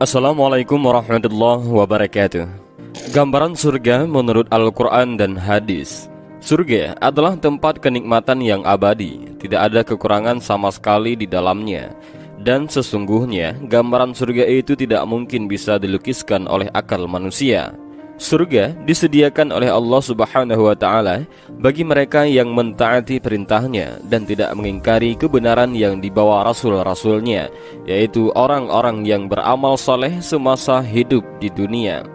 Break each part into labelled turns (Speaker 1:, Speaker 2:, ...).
Speaker 1: Assalamualaikum warahmatullahi wabarakatuh. Gambaran surga menurut Al-Quran dan hadis. Surga adalah tempat kenikmatan yang abadi, tidak ada kekurangan sama sekali di dalamnya. Dan sesungguhnya gambaran surga itu tidak mungkin bisa dilukiskan oleh akal manusia. Surga disediakan oleh Allah Subhanahu wa Ta'ala bagi mereka yang mentaati perintahnya dan tidak mengingkari kebenaran yang dibawa rasul-rasulnya, yaitu orang-orang yang beramal soleh semasa hidup di dunia.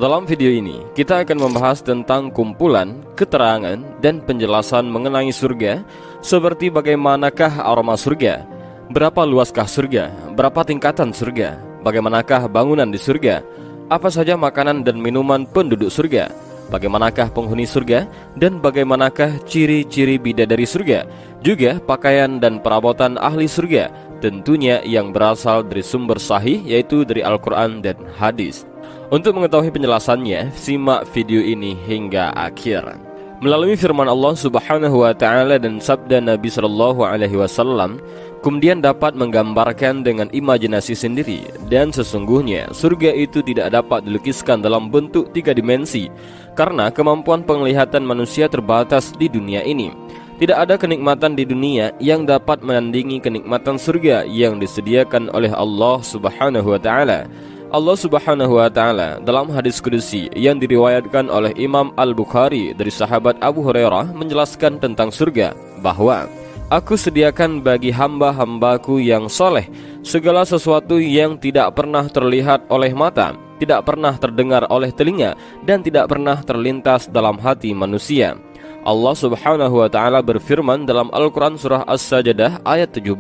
Speaker 1: Dalam video ini kita akan membahas tentang kumpulan, keterangan, dan penjelasan mengenai surga, seperti bagaimanakah aroma surga, berapa luaskah surga, berapa tingkatan surga, bagaimanakah bangunan di surga, apa saja makanan dan minuman penduduk surga, bagaimanakah penghuni surga, dan bagaimanakah ciri-ciri bidadari surga, juga pakaian dan perabotan ahli surga, tentunya yang berasal dari sumber sahih, yaitu dari Al-Quran dan hadis. Untuk mengetahui penjelasannya, simak video ini hingga akhir. Melalui firman Allah Subhanahu wa Ta'ala dan sabda Nabi Sallallahu Alaihi Wasallam, kemudian dapat menggambarkan dengan imajinasi sendiri. Dan sesungguhnya surga itu tidak dapat dilukiskan dalam bentuk 3 dimensi, karena kemampuan penglihatan manusia terbatas di dunia ini. Tidak ada kenikmatan di dunia yang dapat menandingi kenikmatan surga yang disediakan oleh Allah Subhanahu wa Ta'ala. Allah Subhanahu wa Ta'ala dalam hadis kudusi yang diriwayatkan oleh Imam Al-Bukhari dari sahabat Abu Hurairah menjelaskan tentang surga bahwa Aku sediakan bagi hamba-hambaku yang soleh segala sesuatu yang tidak pernah terlihat oleh mata, tidak pernah terdengar oleh telinga, dan tidak pernah terlintas dalam hati manusia. Allah Subhanahu wa Ta'ala berfirman dalam Al-Quran surah As-Sajdah ayat 17,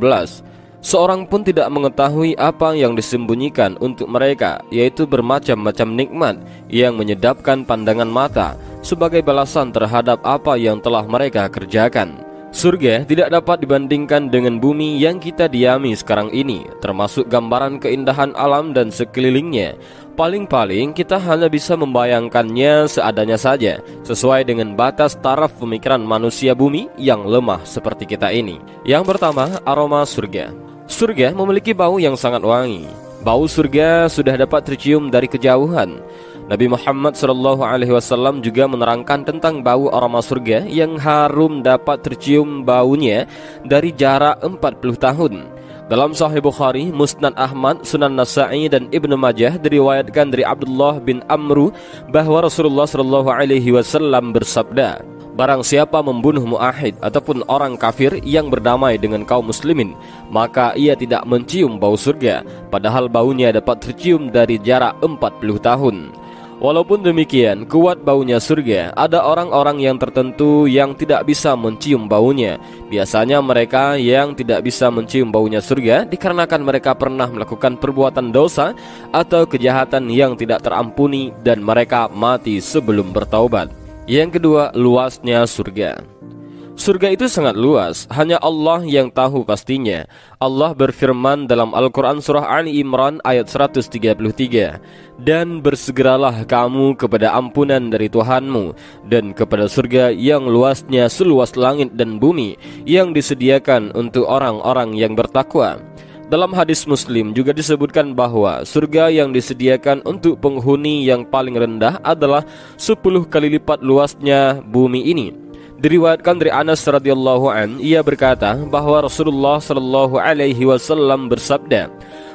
Speaker 1: seorang pun tidak mengetahui apa yang disembunyikan untuk mereka, yaitu bermacam-macam nikmat yang menyedapkan pandangan mata sebagai balasan terhadap apa yang telah mereka kerjakan. Surga tidak dapat dibandingkan dengan bumi yang kita diami sekarang ini, termasuk gambaran keindahan alam dan sekelilingnya. Paling-paling kita hanya bisa membayangkannya seadanya saja, sesuai dengan batas taraf pemikiran manusia bumi yang lemah seperti kita ini. Yang pertama, aroma surga. Surga memiliki bau yang sangat wangi. Bau surga sudah dapat tercium dari kejauhan. Nabi Muhammad SAW juga menerangkan tentang bau aroma surga yang harum dapat tercium baunya dari jarak 40 tahun. Dalam Sahih Bukhari, Musnad Ahmad, Sunan Nasa'i, dan Ibnu Majah diriwayatkan dari Abdullah bin Amru bahwa Rasulullah SAW bersabda, barang siapa membunuh mu'ahid ataupun orang kafir yang berdamai dengan kaum muslimin, maka ia tidak mencium bau surga, padahal baunya dapat tercium dari jarak 40 tahun. Walaupun demikian, kuat baunya surga, ada orang-orang yang tertentu yang tidak bisa mencium baunya. Biasanya mereka yang tidak bisa mencium baunya surga dikarenakan mereka pernah melakukan perbuatan dosa atau kejahatan yang tidak terampuni dan mereka mati sebelum bertaubat. Yang kedua, luasnya surga. Surga itu sangat luas, hanya Allah yang tahu pastinya. Allah berfirman dalam Al-Quran surah Ali Imran ayat 133, dan bersegeralah kamu kepada ampunan dari Tuhanmu dan kepada surga yang luasnya seluas langit dan bumi yang disediakan untuk orang-orang yang bertakwa. Dalam hadis Muslim juga disebutkan bahwa surga yang disediakan untuk penghuni yang paling rendah adalah 10 kali lipat luasnya bumi ini. Diriwayatkan dari Anas radhiyallahu an, ia berkata bahwa Rasulullah sallallahu alaihi wasallam bersabda,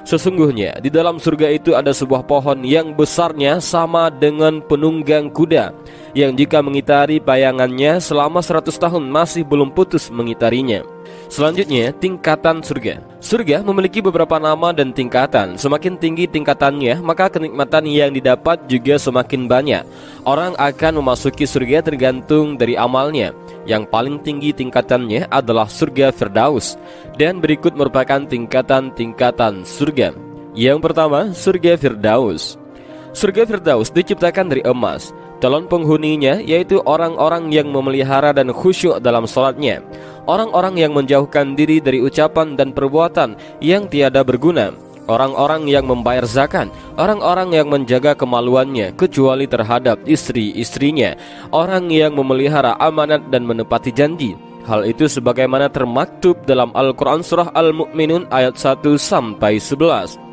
Speaker 1: sesungguhnya di dalam surga itu ada sebuah pohon yang besarnya sama dengan penunggang kuda, yang jika mengitari bayangannya selama 100 tahun masih belum putus mengitarinya. Selanjutnya, tingkatan surga. Surga memiliki beberapa nama dan tingkatan. Semakin tinggi tingkatannya, maka kenikmatan yang didapat juga semakin banyak. Orang akan memasuki surga tergantung dari amalnya. Yang paling tinggi tingkatannya adalah surga Firdaus, dan berikut merupakan tingkatan-tingkatan surga. Yang pertama, surga Firdaus. Surga Firdaus diciptakan dari emas. Calon penghuninya yaitu orang-orang yang memelihara dan khusyuk dalam salatnya, orang-orang yang menjauhkan diri dari ucapan dan perbuatan yang tiada berguna, orang-orang yang membayar zakat, orang-orang yang menjaga kemaluannya kecuali terhadap istri-istrinya, orang yang memelihara amanat dan menepati janji. Hal itu sebagaimana termaktub dalam Al-Quran surah Al-Mu'minun ayat 1-11.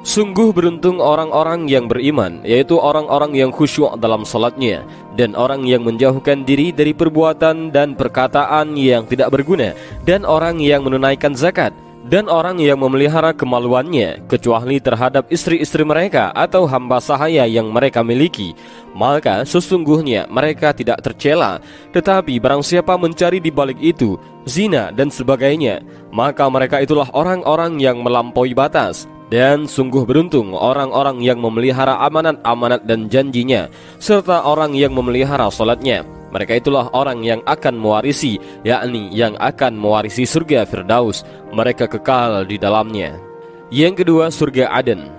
Speaker 1: Sungguh beruntung orang-orang yang beriman, yaitu orang-orang yang khusyuk dalam salatnya, dan orang yang menjauhkan diri dari perbuatan dan perkataan yang tidak berguna, dan orang yang menunaikan zakat, dan orang yang memelihara kemaluannya, kecuali terhadap istri-istri mereka atau hamba sahaya yang mereka miliki, maka sesungguhnya mereka tidak tercela. Tetapi barang siapa mencari di balik itu zina dan sebagainya, maka mereka itulah orang-orang yang melampaui batas. Dan sungguh beruntung orang-orang yang memelihara amanat-amanat dan janjinya, serta orang yang memelihara salatnya. Mereka itulah orang yang akan mewarisi, yakni yang akan mewarisi surga Firdaus. Mereka kekal di dalamnya. Yang kedua, surga Aden.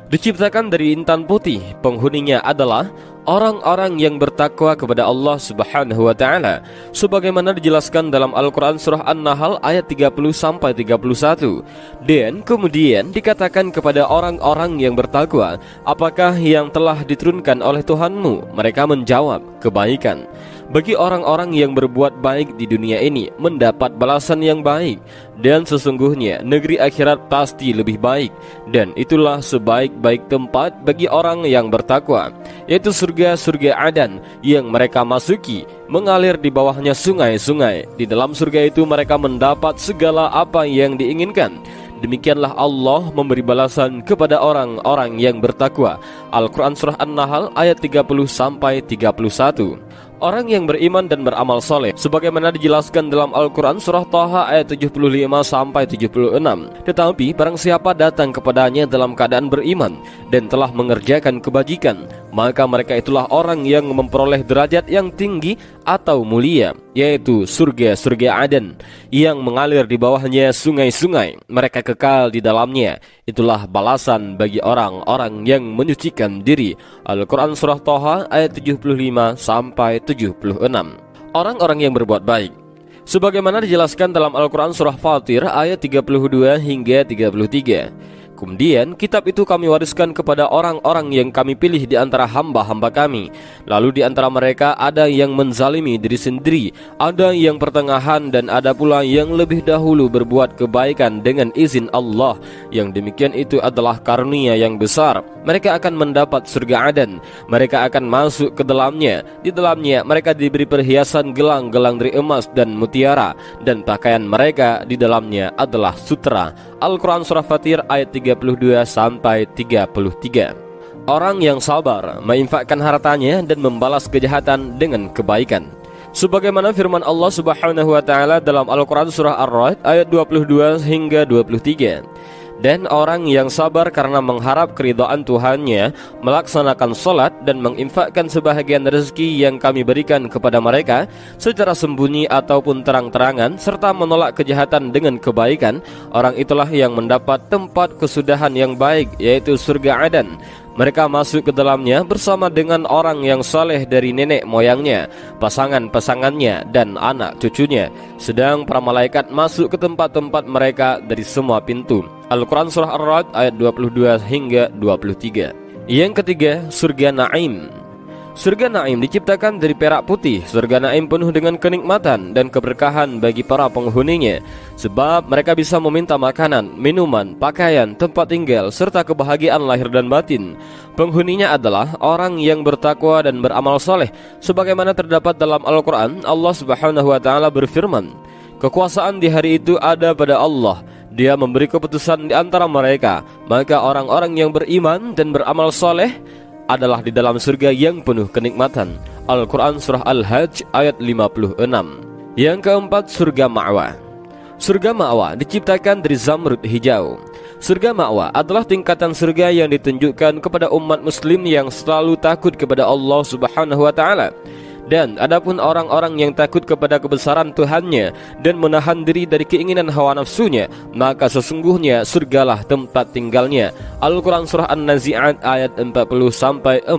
Speaker 1: Diciptakan dari intan putih, penghuninya adalah orang-orang yang bertakwa kepada Allah Subhanahu wa taala, sebagaimana dijelaskan dalam Al-Qur'an surah An-Nahl ayat 30-31. Dan kemudian dikatakan kepada orang-orang yang bertakwa, apakah yang telah diturunkan oleh Tuhanmu? Mereka menjawab, kebaikan. Bagi orang-orang yang berbuat baik di dunia ini mendapat balasan yang baik, dan sesungguhnya negeri akhirat pasti lebih baik, dan itulah sebaik-baik tempat bagi orang yang bertakwa, yaitu surga-surga Aden yang mereka masuki, mengalir di bawahnya sungai-sungai. Di dalam surga itu mereka mendapat segala apa yang diinginkan. Demikianlah Allah memberi balasan kepada orang-orang yang bertakwa. Al-Quran surah An-Nahl ayat 30-31. Orang yang beriman dan beramal soleh, sebagaimana dijelaskan dalam Al-Quran surah Taha ayat 75-76. Tetapi barang siapa datang kepadanya dalam keadaan beriman dan telah mengerjakan kebajikan, maka mereka itulah orang yang memperoleh derajat yang tinggi atau mulia, yaitu surga-surga Aden yang mengalir di bawahnya sungai-sungai. Mereka kekal di dalamnya. Itulah balasan bagi orang-orang yang menyucikan diri. Al-Quran surah Taha ayat 75-76. Orang-orang yang berbuat baik, sebagaimana dijelaskan dalam Al-Quran surah Fatir ayat 32-33. Kemudian kitab itu kami wariskan kepada orang-orang yang kami pilih di antara hamba-hamba kami. Lalu di antara mereka ada yang menzalimi diri sendiri, ada yang pertengahan, dan ada pula yang lebih dahulu berbuat kebaikan dengan izin Allah. Yang demikian itu adalah karunia yang besar. Mereka akan mendapat surga Aden. Mereka akan masuk ke dalamnya. Di dalamnya mereka diberi perhiasan gelang-gelang dari emas dan mutiara, dan pakaian mereka di dalamnya adalah sutera. Al-Quran surah Fatir ayat 32-33. Orang yang sabar menginfakkan hartanya dan membalas kejahatan dengan kebaikan, sebagaimana firman Allah Subhanahu wa taala dalam Al-Quran surah Ar-Ra'd ayat 22-23. Dan orang yang sabar karena mengharap keridhaan Tuhannya, melaksanakan salat dan menginfakkan sebahagian rezeki yang kami berikan kepada mereka secara sembunyi ataupun terang-terangan, serta menolak kejahatan dengan kebaikan, orang itulah yang mendapat tempat kesudahan yang baik, yaitu surga Aden. Mereka masuk ke dalamnya bersama dengan orang yang saleh dari nenek moyangnya, pasangan-pasangannya, dan anak cucunya. Sedang para malaikat masuk ke tempat-tempat mereka dari semua pintu. Al-Quran surah Ar-Ra'd ayat 22-23. Yang ketiga, surga Naim. Surga Naim diciptakan dari perak putih. Surga Naim penuh dengan kenikmatan dan keberkahan bagi para penghuninya, sebab mereka bisa meminta makanan, minuman, pakaian, tempat tinggal, serta kebahagiaan lahir dan batin. Penghuninya adalah orang yang bertakwa dan beramal soleh, sebagaimana terdapat dalam Al-Quran. Allah Subhanahu wa ta'ala berfirman, kekuasaan di hari itu ada pada Allah. Dia memberi keputusan di antara mereka. Maka orang-orang yang beriman dan beramal soleh adalah di dalam surga yang penuh kenikmatan. Al-Quran surah Al-Hajj ayat 56. Yang keempat, surga Ma'wa. Surga Ma'wa diciptakan dari zamrud hijau. Surga Ma'wa adalah tingkatan surga yang ditunjukkan kepada umat muslim yang selalu takut kepada Allah Subhanahu wa ta'ala. Dan adapun orang-orang yang takut kepada kebesaran Tuhannya dan menahan diri dari keinginan hawa nafsunya, maka sesungguhnya surgalah tempat tinggalnya. Al-Quran surah An-Nazi'at ayat 40-41.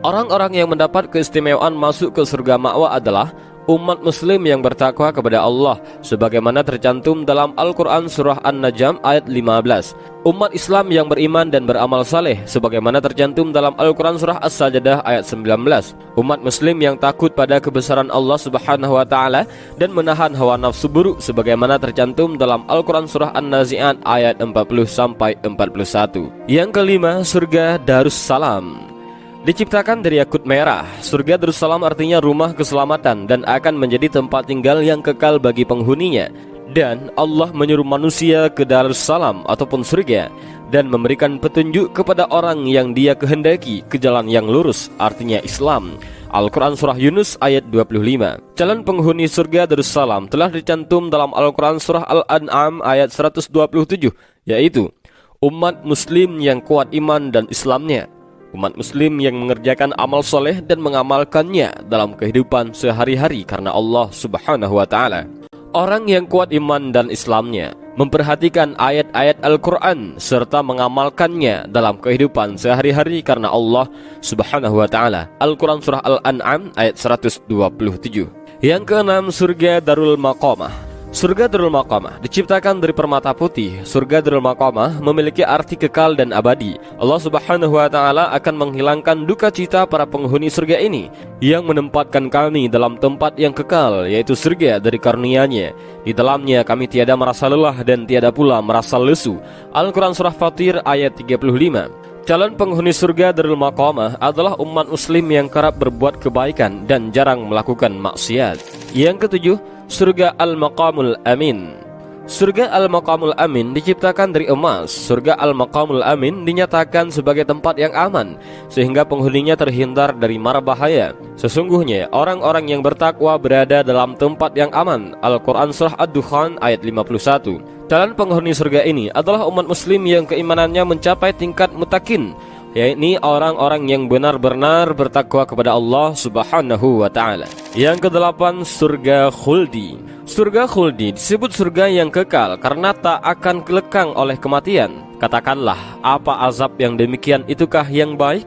Speaker 1: Orang-orang yang mendapat keistimewaan masuk ke surga Ma'wa adalah umat muslim yang bertakwa kepada Allah sebagaimana tercantum dalam Al-Quran surah An-Najm ayat 15. Umat Islam yang beriman dan beramal saleh sebagaimana tercantum dalam Al-Quran surah As-Sajdah ayat 19. Umat muslim yang takut pada kebesaran Allah Subhanahu wa taala dan menahan hawa nafsu buruk sebagaimana tercantum dalam Al-Quran surah An-Nazi'at ayat 40 sampai 41. Yang kelima, surga Darussalam. Diciptakan dari yakut merah, surga Darussalam artinya rumah keselamatan dan akan menjadi tempat tinggal yang kekal bagi penghuninya. Dan Allah menyuruh manusia ke Darussalam ataupun surga dan memberikan petunjuk kepada orang yang Dia kehendaki ke jalan yang lurus, artinya Islam. Al-Quran surah Yunus ayat 25. Calon penghuni surga Darussalam telah dicantum dalam Al-Quran surah Al-An'am ayat 127, yaitu umat muslim yang kuat iman dan Islamnya, umat muslim yang mengerjakan amal soleh dan mengamalkannya dalam kehidupan sehari-hari karena Allah Subhanahu wa ta'ala. Orang yang kuat iman dan Islamnya, memperhatikan ayat-ayat Al-Quran serta mengamalkannya dalam kehidupan sehari-hari karena Allah Subhanahu wa ta'ala. Al-Quran surah Al-An'am ayat 127. Yang keenam, surga Darul Maqamah. Surga Darul Maqamah diciptakan dari permata putih. Surga Darul Maqamah memiliki arti kekal dan abadi. Allah Subhanahu wa ta'ala akan menghilangkan duka cita para penghuni surga ini, yang menempatkan kami dalam tempat yang kekal, yaitu surga dari karunia-Nya. Di dalamnya kami tiada merasa lelah dan tiada pula merasa lesu. Al-Quran surah Fatir ayat 35. Calon penghuni surga Darul Maqamah adalah umat muslim yang kerap berbuat kebaikan dan jarang melakukan maksiat. Yang ketujuh, surga Al-Maqamul Amin. Surga Al-Maqamul Amin diciptakan dari emas. Surga Al-Maqamul Amin dinyatakan sebagai tempat yang aman, sehingga penghuninya terhindar dari mara bahaya. Sesungguhnya orang-orang yang bertakwa berada dalam tempat yang aman. Al-Quran surah Ad-Dukhan ayat 51. Calon penghuni surga ini adalah umat muslim yang keimanannya mencapai tingkat mutakin, yakni orang-orang yang benar-benar bertakwa kepada Allah Subhanahu wa ta'ala. Yang kedelapan, surga Khuldi. Surga Khuldi disebut surga yang kekal karena tak akan lekang oleh kematian. Katakanlah, apa azab yang demikian itukah yang baik?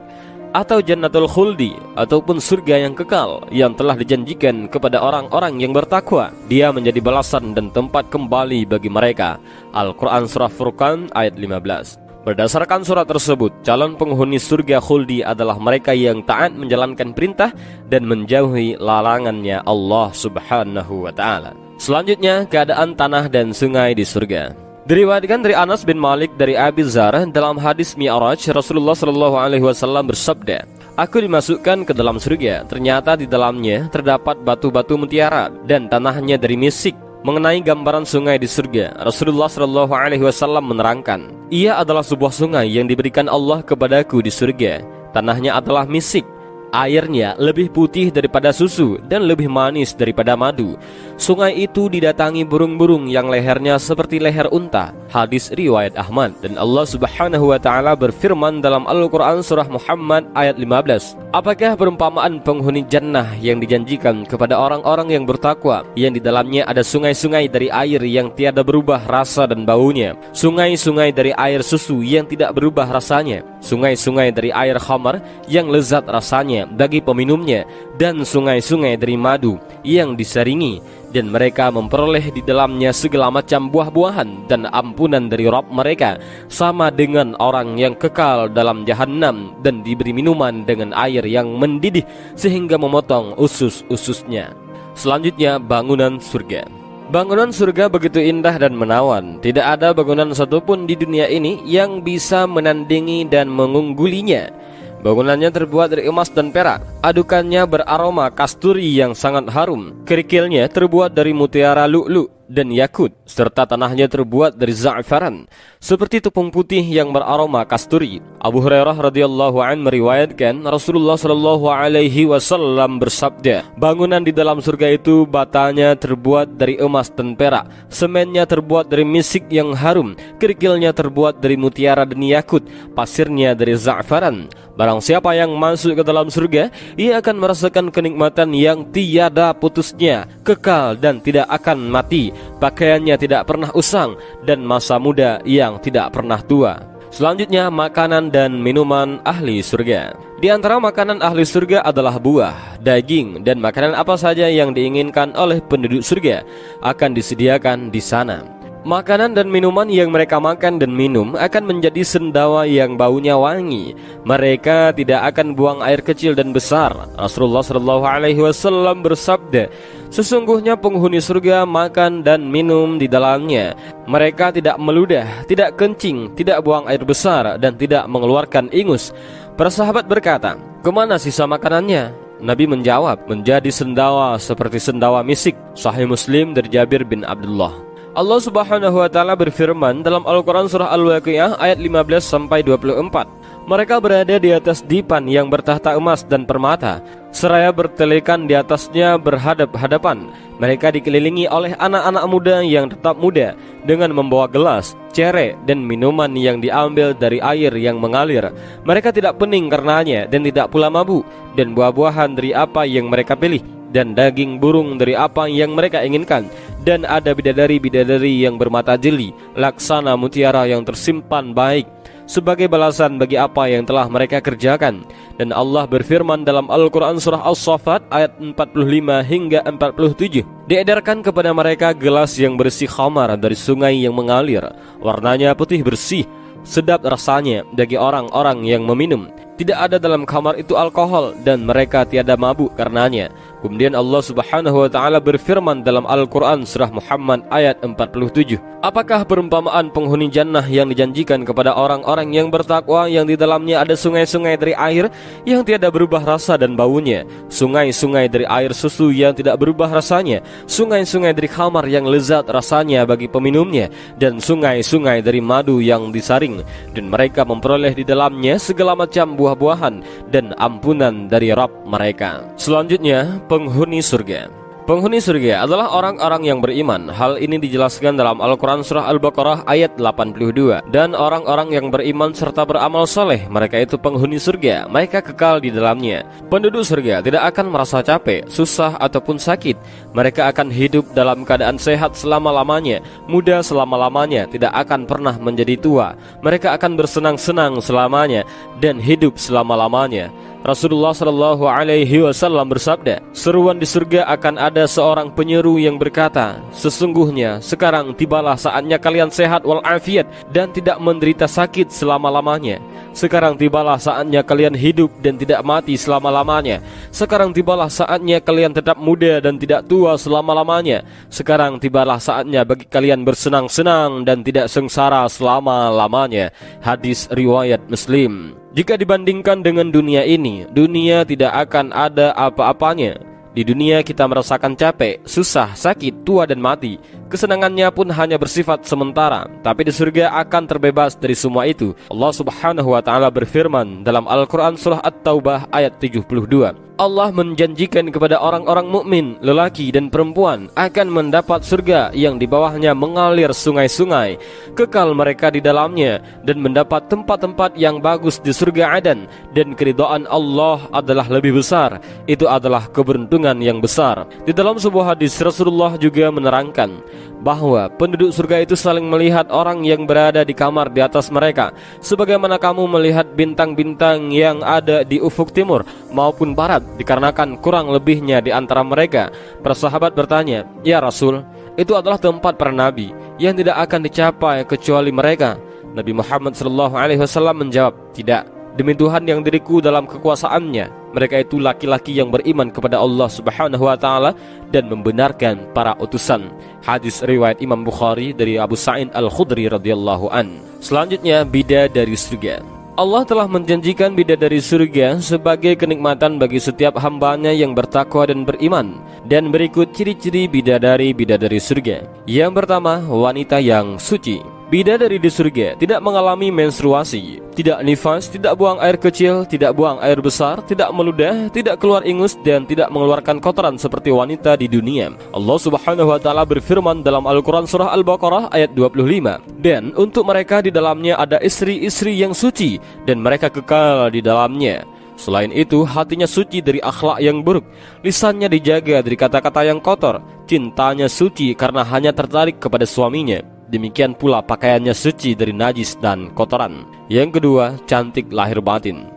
Speaker 1: Atau Jannatul Khuldi, ataupun surga yang kekal yang telah dijanjikan kepada orang-orang yang bertakwa. Dia menjadi balasan dan tempat kembali bagi mereka. Al-Quran surah Furqan ayat 15. Berdasarkan surat tersebut, calon penghuni surga Khuldi adalah mereka yang taat menjalankan perintah dan menjauhi larangannya Allah Subhanahu wa ta'ala. Selanjutnya, keadaan tanah dan sungai di surga. Diriwayatkan dari Anas bin Malik dari Abi Dzar dalam hadis Mi'raj, Rasulullah sallallahu alaihi wasallam bersabda, "Aku dimasukkan ke dalam surga, ternyata di dalamnya terdapat batu-batu mutiara dan tanahnya dari misik." Mengenai gambaran sungai di surga, Rasulullah sallallahu alaihi wasallam menerangkan, "Ia adalah sebuah sungai yang diberikan Allah kepadaku di surga. Tanahnya adalah misik. Airnya lebih putih daripada susu dan lebih manis daripada madu. Sungai itu didatangi burung-burung yang lehernya seperti leher unta." Hadis riwayat Ahmad. Dan Allah Subhanahu wa ta'ala berfirman dalam Al-Quran surah Muhammad ayat 15, "Apakah perumpamaan penghuni jannah yang dijanjikan kepada orang-orang yang bertakwa, yang di dalamnya ada sungai-sungai dari air yang tiada berubah rasa dan baunya, sungai-sungai dari air susu yang tidak berubah rasanya, sungai-sungai dari air khamar yang lezat rasanya bagi peminumnya, dan sungai-sungai dari madu yang disaringi, dan mereka memperoleh di dalamnya segala macam buah-buahan dan ampunan dari Rabb mereka, sama dengan orang yang kekal dalam jahanam dan diberi minuman dengan air yang mendidih sehingga memotong usus-ususnya." Selanjutnya, bangunan surga. Bangunan surga begitu indah dan menawan. Tidak ada bangunan satupun di dunia ini yang bisa menandingi dan mengunggulinya. Bangunannya terbuat dari emas dan perak. Adukannya beraroma kasturi yang sangat harum. Kerikilnya terbuat dari mutiara lu'lu' dan yakut, serta tanahnya terbuat dari za'faran, seperti tepung putih yang beraroma kasturi. Abu Hurairah radhiyallahu anhu meriwayatkan Rasulullah sallallahu alaihi wasallam bersabda, "Bangunan di dalam surga itu batanya terbuat dari emas dan perak, semennya terbuat dari misik yang harum, kerikilnya terbuat dari mutiara dan yakut, pasirnya dari za'faran. Barang siapa yang masuk ke dalam surga, ia akan merasakan kenikmatan yang tiada putusnya, kekal dan tidak akan mati. Pakaiannya tidak pernah usang dan masa muda yang tidak pernah tua." Selanjutnya, makanan dan minuman ahli surga. Di antara makanan ahli surga adalah buah, daging, dan makanan apa saja yang diinginkan oleh penduduk surga akan disediakan di sana. Makanan dan minuman yang mereka makan dan minum akan menjadi sendawa yang baunya wangi. Mereka tidak akan buang air kecil dan besar. Rasulullah SAW bersabda, sesungguhnya penghuni surga makan dan minum di dalamnya. Mereka tidak meludah, tidak kencing, tidak buang air besar, dan tidak mengeluarkan ingus. Para sahabat berkata, kemana sisa makanannya? Nabi menjawab, menjadi sendawa seperti sendawa misik. Sahih Muslim dari Jabir bin Abdullah. Allah Subhanahu wa taala berfirman dalam Al-Qur'an surah Al-Waqiah ayat 15 sampai 24. Mereka berada di atas dipan yang bertahta emas dan permata, seraya bertelekan di atasnya berhadap-hadapan. Mereka dikelilingi oleh anak-anak muda yang tetap muda dengan membawa gelas, cerek, dan minuman yang diambil dari air yang mengalir. Mereka tidak pening karenanya dan tidak pula mabuk, dan buah-buahan dari apa yang mereka pilih, dan daging burung dari apa yang mereka inginkan. Dan ada bidadari-bidadari yang bermata jeli, laksana mutiara yang tersimpan baik, sebagai balasan bagi apa yang telah mereka kerjakan. Dan Allah berfirman dalam Al-Quran surah As-Saffat ayat 45 hingga 47. Diedarkan kepada mereka gelas yang bersih khamar dari sungai yang mengalir, warnanya putih bersih, sedap rasanya bagi orang-orang yang meminum. Tidak ada dalam khamar itu alkohol, dan mereka tiada mabuk karenanya. Kemudian Allah Subhanahu wa taala berfirman dalam Al-Qur'an surah Muhammad ayat 47. Apakah perumpamaan penghuni jannah yang dijanjikan kepada orang-orang yang bertakwa, yang di dalamnya ada sungai-sungai dari air yang tiada berubah rasa dan baunya, sungai-sungai dari air susu yang tidak berubah rasanya, sungai-sungai dari khamar yang lezat rasanya bagi peminumnya, dan sungai-sungai dari madu yang disaring, dan mereka memperoleh di dalamnya segala macam buah-buahan dan ampunan dari Rabb mereka. Selanjutnya, penghuni surga. Penghuni surga adalah orang-orang yang beriman. Hal ini dijelaskan dalam Al-Quran surah Al-Baqarah ayat 82. Dan orang-orang yang beriman serta beramal soleh, mereka itu penghuni surga, mereka kekal di dalamnya. Penduduk surga tidak akan merasa capek, susah, ataupun sakit. Mereka akan hidup dalam keadaan sehat selama-lamanya, muda selama-lamanya, tidak akan pernah menjadi tua. Mereka akan bersenang-senang selamanya dan hidup selama-lamanya. Rasulullah SAW bersabda, seruan di surga akan ada seorang penyeru yang berkata, sesungguhnya sekarang tibalah saatnya kalian sehat walafiat dan tidak menderita sakit selama-lamanya. Sekarang tibalah saatnya kalian hidup dan tidak mati selama-lamanya. Sekarang tibalah saatnya kalian tetap muda dan tidak tua selama-lamanya. Sekarang tibalah saatnya bagi kalian bersenang-senang dan tidak sengsara selama-lamanya. Hadis riwayat Muslim. Jika dibandingkan dengan dunia ini, dunia tidak akan ada apa-apanya. Di dunia kita merasakan capek, susah, sakit, tua dan mati. Kesenangannya pun hanya bersifat sementara, tapi di surga akan terbebas dari semua itu. Allah Subhanahu wa taala berfirman dalam Al-Qur'an surah At-Taubah ayat 72. Allah menjanjikan kepada orang-orang mukmin, lelaki dan perempuan, akan mendapat surga yang di bawahnya mengalir sungai-sungai, kekal mereka di dalamnya, dan mendapat tempat-tempat yang bagus di surga Adan. Dan keridhaan Allah adalah lebih besar. Itu adalah keberuntungan yang besar. Di dalam sebuah hadis, Rasulullah juga menerangkan bahwa penduduk surga itu saling melihat orang yang berada di kamar di atas mereka, sebagaimana kamu melihat bintang-bintang yang ada di ufuk timur maupun barat, dikarenakan kurang lebihnya di antara mereka. Para sahabat bertanya, ya Rasul, itu adalah tempat para nabi yang tidak akan dicapai kecuali mereka. Nabi Muhammad SAW menjawab, tidak, demi Tuhan yang diriku dalam kekuasaannya, mereka itu laki-laki yang beriman kepada Allah Subhanahu wa taala dan membenarkan para utusan. Hadis riwayat Imam Bukhari dari Abu Sa'id Al-Khudri radhiyallahu an. Selanjutnya, bidadari surga. Allah telah menjanjikan bidadari surga sebagai kenikmatan bagi setiap hambanya yang bertakwa dan beriman. Dan berikut ciri-ciri bidadari-bidadari surga. Yang pertama, wanita yang suci. Bidadari di surga tidak mengalami menstruasi, tidak nifas, tidak buang air kecil, tidak buang air besar, tidak meludah, tidak keluar ingus, dan tidak mengeluarkan kotoran seperti wanita di dunia. Allah Subhanahu wa taala berfirman dalam Al-Qur'an surah Al-Baqarah ayat 25. Dan untuk mereka di dalamnya ada istri-istri yang suci, dan mereka kekal di dalamnya. Selain itu, hatinya suci dari akhlak yang buruk, lisannya dijaga dari kata-kata yang kotor, cintanya suci karena hanya tertarik kepada suaminya. Demikian pula pakaiannya suci dari najis dan kotoran. Yang kedua, cantik lahir batin.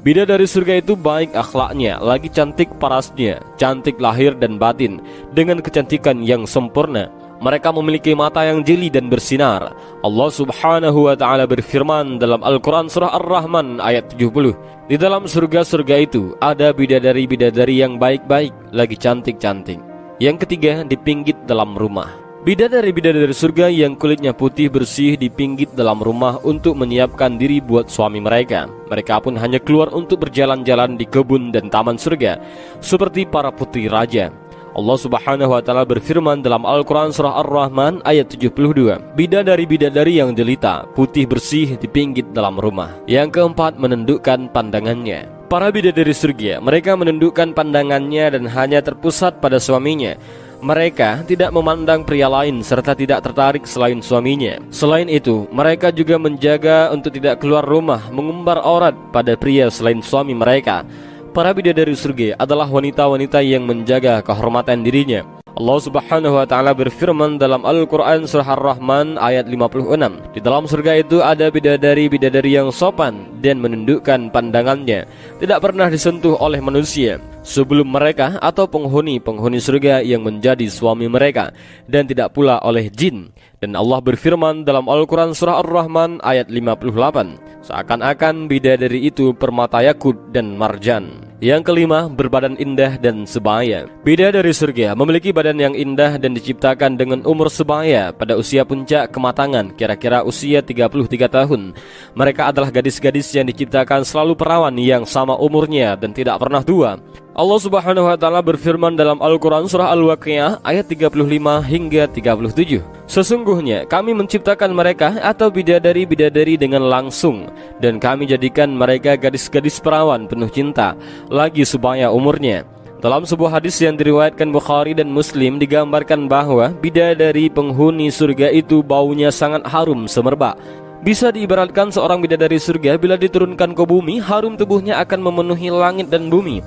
Speaker 1: Bidadari surga itu baik akhlaknya, lagi cantik parasnya, cantik lahir dan batin, dengan kecantikan yang sempurna. Mereka memiliki mata yang jeli dan bersinar. Allah subhanahu wa ta'ala berfirman dalam Al-Quran surah Ar-Rahman ayat 70, di dalam surga-surga itu ada bidadari-bidadari yang baik-baik, lagi cantik-cantik. Yang ketiga, dipinggit dalam rumah. Bidadari-bidadari surga yang kulitnya putih bersih dipinggit dalam rumah untuk menyiapkan diri buat suami mereka. Mereka pun hanya keluar untuk berjalan-jalan di kebun dan taman surga, seperti para putri raja. Allah subhanahu wa ta'ala berfirman dalam Al-Quran surah Ar-Rahman ayat 72, bidadari-bidadari yang jelita, putih bersih dipinggit dalam rumah. Yang keempat, menundukkan pandangannya. Para bidadari surga, mereka menundukkan pandangannya dan hanya terpusat pada suaminya. Mereka tidak memandang pria lain serta tidak tertarik selain suaminya. Selain itu, mereka juga menjaga untuk tidak keluar rumah mengumbar aurat pada pria selain suami mereka. Para bidadari surga adalah wanita-wanita yang menjaga kehormatan dirinya. Allah subhanahu wa ta'ala berfirman dalam Al-Quran surah Ar-Rahman ayat 56, di dalam surga itu ada bidadari-bidadari yang sopan dan menundukkan pandangannya, tidak pernah disentuh oleh manusia sebelum mereka atau penghuni-penghuni surga yang menjadi suami mereka, dan tidak pula oleh jin. Dan Allah berfirman dalam Al-Quran surah Ar-Rahman ayat 58, seakan-akan bidadari itu permata yakut dan marjan. Yang kelima, berbadan indah dan sebaya. Bidadari surga memiliki badan yang indah dan diciptakan dengan umur sebaya pada usia puncak kematangan, kira-kira usia 33 tahun. Mereka adalah gadis-gadis yang diciptakan selalu perawan yang sama umurnya dan tidak pernah tua. Allah subhanahu wa ta'ala berfirman dalam Al-Quran surah Al-Waqiah ayat 35 hingga 37, sesungguhnya kami menciptakan mereka atau bidadari-bidadari dengan langsung, dan kami jadikan mereka gadis-gadis perawan penuh cinta, lagi sebaya umurnya. Dalam sebuah hadis yang diriwayatkan Bukhari dan Muslim digambarkan bahwa bidadari penghuni surga itu baunya sangat harum semerbak. Bisa diibaratkan seorang bidadari surga bila diturunkan ke bumi, harum tubuhnya akan memenuhi langit dan bumi.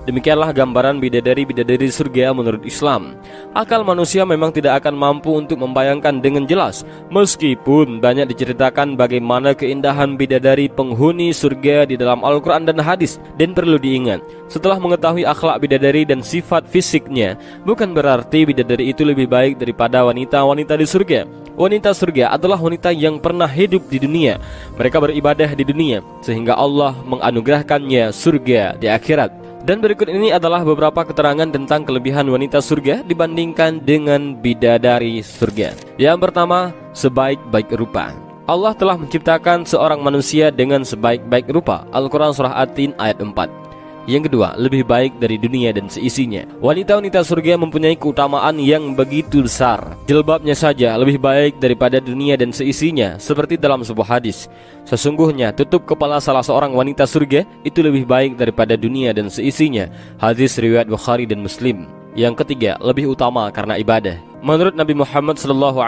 Speaker 1: Demikianlah gambaran bidadari-bidadari surga menurut Islam. Akal manusia memang tidak akan mampu untuk membayangkan dengan jelas, meskipun banyak diceritakan bagaimana keindahan bidadari penghuni surga di dalam Al-Quran dan hadis. Dan perlu diingat, setelah mengetahui akhlak bidadari dan sifat fisiknya, bukan berarti bidadari itu lebih baik daripada wanita-wanita di surga. Wanita surga adalah wanita yang pernah hidup di dunia. Mereka beribadah di dunia, sehingga Allah menganugerahkannya surga di akhirat. Dan berikut ini adalah beberapa keterangan tentang kelebihan wanita surga dibandingkan dengan bidadari surga. Yang pertama, sebaik-baik rupa. Allah telah menciptakan seorang manusia dengan sebaik-baik rupa. Al-Quran surah At-Tin ayat 4. Yang kedua, lebih baik dari dunia dan seisinya. Wanita-wanita surga mempunyai keutamaan yang begitu besar. Jilbabnya saja lebih baik daripada dunia dan seisinya, seperti dalam sebuah hadis, sesungguhnya tutup kepala salah seorang wanita surga itu lebih baik daripada dunia dan seisinya. Hadis riwayat Bukhari dan Muslim. Yang ketiga, lebih utama karena ibadah. Menurut Nabi Muhammad SAW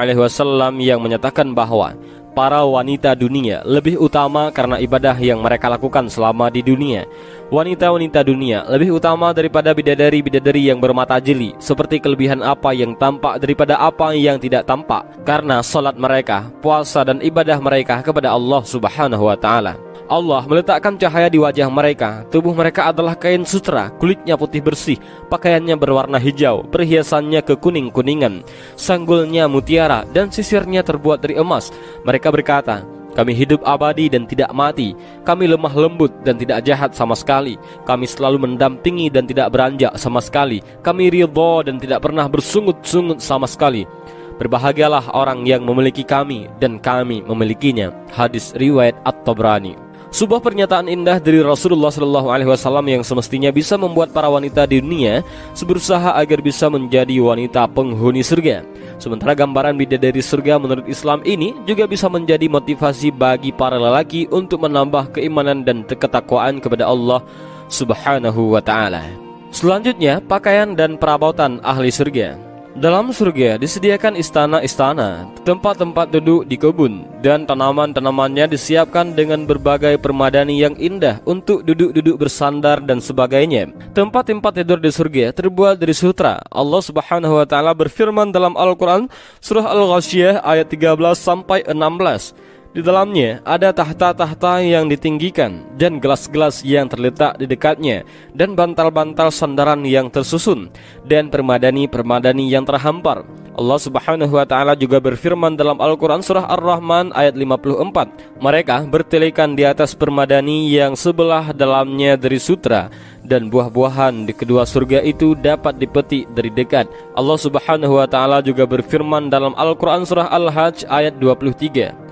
Speaker 1: yang menyatakan bahwa para wanita dunia lebih utama karena ibadah yang mereka lakukan selama di dunia. Wanita-wanita dunia lebih utama daripada bidadari-bidadari yang bermata jeli, seperti kelebihan apa yang tampak daripada apa yang tidak tampak, karena salat mereka, puasa dan ibadah mereka kepada Allah subhanahu wa ta'ala. Allah meletakkan cahaya di wajah mereka. Tubuh mereka adalah kain sutra, kulitnya putih bersih, pakaiannya berwarna hijau, perhiasannya kekuning-kuningan, sanggulnya mutiara, dan sisirnya terbuat dari emas. Mereka berkata, kami hidup abadi dan tidak mati. Kami lemah lembut dan tidak jahat sama sekali. Kami selalu mendampingi dan tidak beranjak sama sekali. Kami ridha dan tidak pernah bersungut-sungut sama sekali. Berbahagialah orang yang memiliki kami dan kami memilikinya. Hadis riwayat At-Tabrani. Sebuah pernyataan indah dari Rasulullah SAW yang semestinya bisa membuat para wanita di dunia berusaha agar bisa menjadi wanita penghuni surga. Sementara gambaran bidadari surga menurut Islam ini juga bisa menjadi motivasi bagi para lelaki untuk menambah keimanan dan ketakwaan kepada Allah Subhanahu wa ta'ala. Selanjutnya, pakaian dan perabotan ahli surga. Dalam surga disediakan istana-istana, tempat-tempat duduk di kebun, dan tanaman-tanamannya disiapkan dengan berbagai permadani yang indah untuk duduk-duduk bersandar dan sebagainya. Tempat-tempat tidur di surga terbuat dari sutra. Allah Subhanahu wa taala berfirman dalam Al-Qur'an surah Al-Ghasyiyah ayat 13 sampai 16. Di dalamnya ada tahta-tahta yang ditinggikan dan gelas-gelas yang terletak di dekatnya dan bantal-bantal sandaran yang tersusun dan permadani-permadani yang terhampar. Allah Subhanahu wa taala juga berfirman dalam Al-Qur'an surah Ar-Rahman ayat 54. Mereka bertelekan di atas permadani yang sebelah dalamnya dari sutra, dan buah-buahan di kedua surga itu dapat dipetik dari dekat. Allah Subhanahu wa taala juga berfirman dalam Al-Qur'an surah Al-Hajj ayat 23.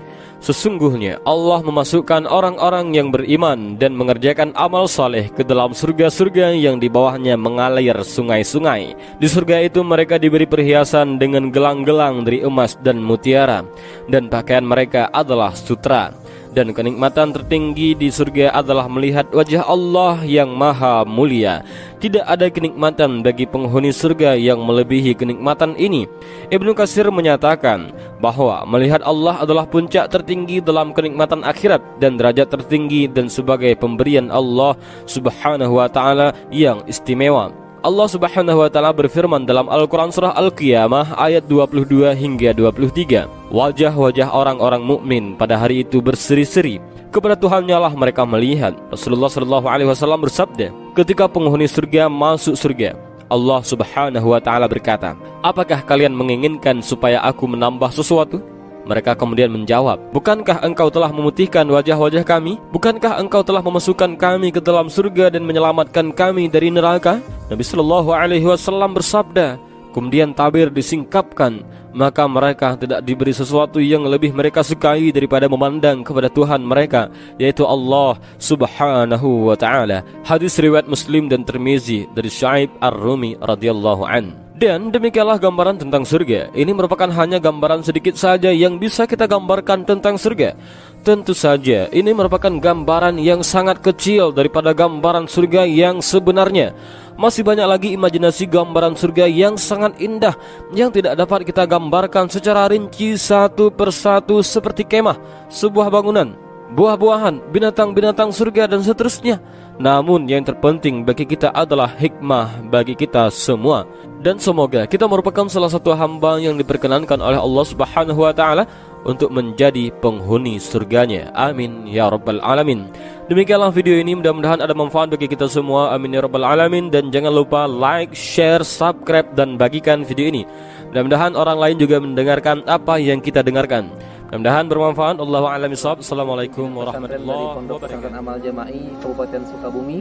Speaker 1: Sesungguhnya Allah memasukkan orang-orang yang beriman dan mengerjakan amal saleh ke dalam surga-surga yang di bawahnya mengalir sungai-sungai. Di surga itu mereka diberi perhiasan dengan gelang-gelang dari emas dan mutiara, dan pakaian mereka adalah sutra. Dan kenikmatan tertinggi di surga adalah melihat wajah Allah yang maha mulia. Tidak ada kenikmatan bagi penghuni surga yang melebihi kenikmatan ini. Ibnu Katsir menyatakan bahwa melihat Allah adalah puncak tertinggi dalam kenikmatan akhirat dan derajat tertinggi dan sebagai pemberian Allah Subhanahu wa taala yang istimewa. Allah Subhanahu wa taala berfirman dalam Al-Qur'an surah Al-Qiyamah ayat 22 hingga 23. Wajah-wajah orang-orang mukmin pada hari itu berseri-seri. Kepada Tuhannya lah mereka melihat. Rasulullah sallallahu alaihi wasallam bersabda, ketika penghuni surga masuk surga, Allah Subhanahu wa taala berkata, "Apakah kalian menginginkan supaya aku menambah sesuatu?" Mereka kemudian menjawab, "Bukankah engkau telah memutihkan wajah-wajah kami? Bukankah engkau telah memasukkan kami ke dalam surga dan menyelamatkan kami dari neraka?" Nabi sallallahu alaihi wasallam bersabda, kemudian tabir disingkapkan, maka mereka tidak diberi sesuatu yang lebih mereka sukai daripada memandang kepada Tuhan mereka, yaitu Allah Subhanahu wa taala. Hadis riwayat Muslim dan Tirmizi dari Syuaib Ar-Rumi radhiyallahu an. Dan demikianlah gambaran tentang surga. Ini merupakan hanya gambaran sedikit saja yang bisa kita gambarkan tentang surga. Tentu saja ini merupakan gambaran yang sangat kecil daripada gambaran surga yang sebenarnya. Masih banyak lagi imajinasi gambaran surga yang sangat indah yang tidak dapat kita gambarkan secara rinci satu persatu, seperti kemah, sebuah bangunan, buah-buahan, binatang-binatang surga dan seterusnya. Namun yang terpenting bagi kita adalah hikmah bagi kita semua. Dan semoga kita merupakan salah satu hamba yang diperkenankan oleh Allah Subhanahu wa taala untuk menjadi penghuni surganya. Amin ya rabbal alamin. Demikianlah video ini, mudah-mudahan ada manfaat bagi kita semua. Amin ya rabbal alamin. Dan jangan lupa like, share, subscribe, dan bagikan video ini. Mudah-mudahan orang lain juga mendengarkan apa yang kita dengarkan. Mudah-mudahan bermanfaat. Allahu a'lam bishawab. Assalamualaikum warahmatullahi wabarakatuh.
Speaker 2: Amal Jama'i Kabupaten Sukabumi.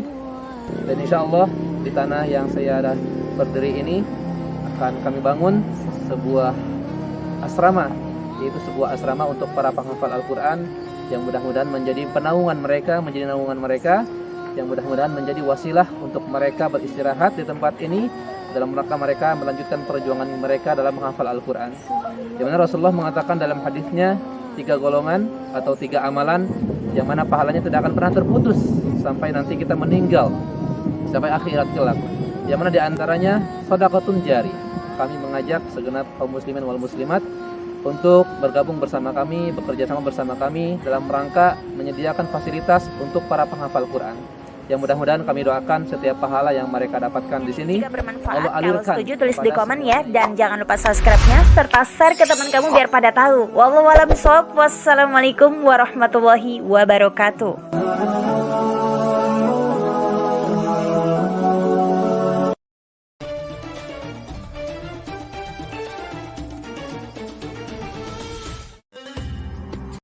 Speaker 2: Dan insya Allah di tanah yang saya berdiri ini akan kami bangun sebuah asrama, yaitu sebuah asrama untuk para penghafal Al-Quran yang mudah-mudahan menjadi penaungan mereka, yang mudah-mudahan menjadi wasilah untuk mereka beristirahat di tempat ini dalam rangka mereka melanjutkan perjuangan mereka dalam menghafal Al-Quran. Di mana Rasulullah mengatakan dalam hadisnya 3 golongan atau 3 amalan yang mana pahalanya tidak akan pernah terputus sampai nanti kita meninggal, sampai akhirat kelak. Yang mana diantaranya sedekahun jari. Kami mengajak segenap kaum muslimin wal muslimat untuk bergabung bersama kami, bekerja sama bersama kami dalam rangka menyediakan fasilitas untuk para penghafal Quran. Yang mudah-mudahan kami doakan setiap pahala yang mereka dapatkan di sini
Speaker 3: jika bermanfaat. Kalau setuju tulis di komen ya, dan jangan lupa subscribe-nya serta share ke teman kamu biar pada tahu. Wallahu a'lam bishawab. Wassalamualaikum warahmatullahi wabarakatuh.